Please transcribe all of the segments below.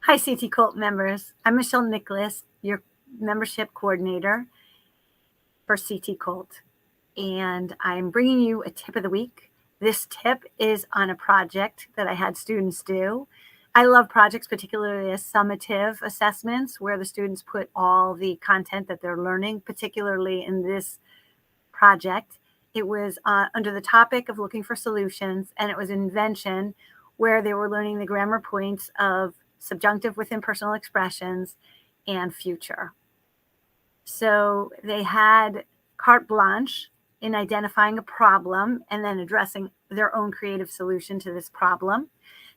Hi, CT Colt members. I'm Michelle Nicklas, your membership coordinator for CT Colt, and I'm bringing you a tip of the week. This tip is on a project that I had students do. I love projects, particularly as summative assessments, where the students put all the content that they're learning, particularly in this project. It was under the topic of looking for solutions, and it was invention, where they were learning the grammar points of subjunctive with impersonal expressions and future. So they had carte blanche in identifying a problem and then addressing their own creative solution to this problem.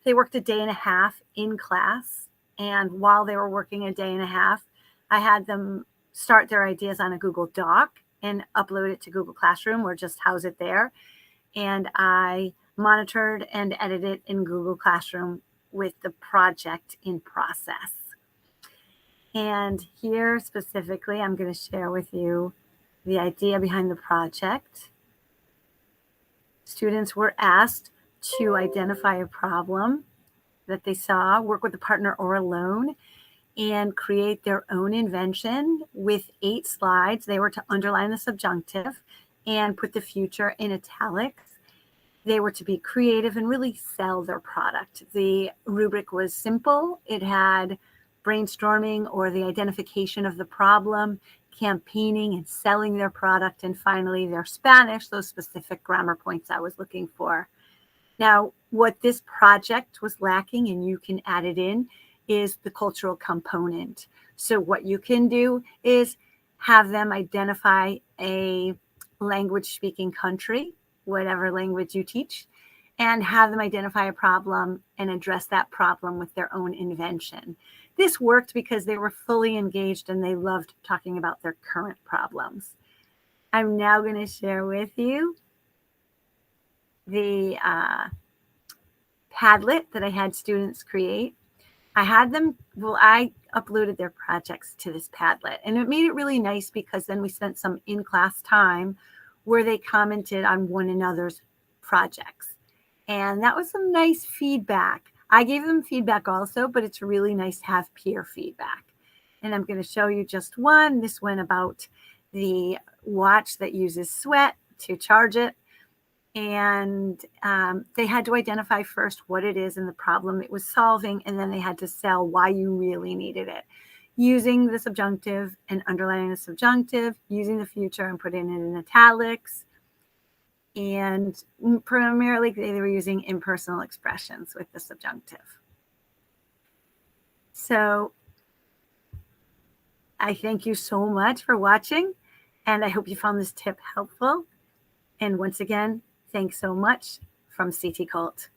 They worked a day and a half in class, and while they were working a day and a half, I had them start their ideas on a Google Doc and upload it to Google Classroom or just house it there. And I monitored and edited in Google Classroom with the project in process. And here specifically, I'm going to share with you the idea behind the project. Students were asked to identify a problem that they saw, work with a partner or alone, and create their own invention with 8 slides. They were to underline the subjunctive and put the future in italics. They were to be creative and really sell their product. The rubric was simple. It had brainstorming or the identification of the problem, campaigning and selling their product, and finally their Spanish, those specific grammar points I was looking for. Now, what this project was lacking, and you can add it in, is the cultural component. So what you can do is have them identify a language-speaking country, whatever language you teach, and have them identify a problem and address that problem with their own invention. This worked because they were fully engaged and they loved talking about their current problems. I'm now going to share with you the Padlet that I had students create. I uploaded their projects to this Padlet, and it made it really nice because then we spent some in-class time where they commented on one another's projects. And that was some nice feedback. I gave them feedback also, but it's really nice to have peer feedback. And I'm going to show you just one. This one about the watch that uses sweat to charge it. And they had to identify first what it is and the problem it was solving, and then they had to sell why you really needed it. Using the subjunctive and underlining the subjunctive, using the future and putting it in italics. And primarily they were using impersonal expressions with the subjunctive. So I thank you so much for watching, and I hope you found this tip helpful. And once again, thanks so much from CT Colt.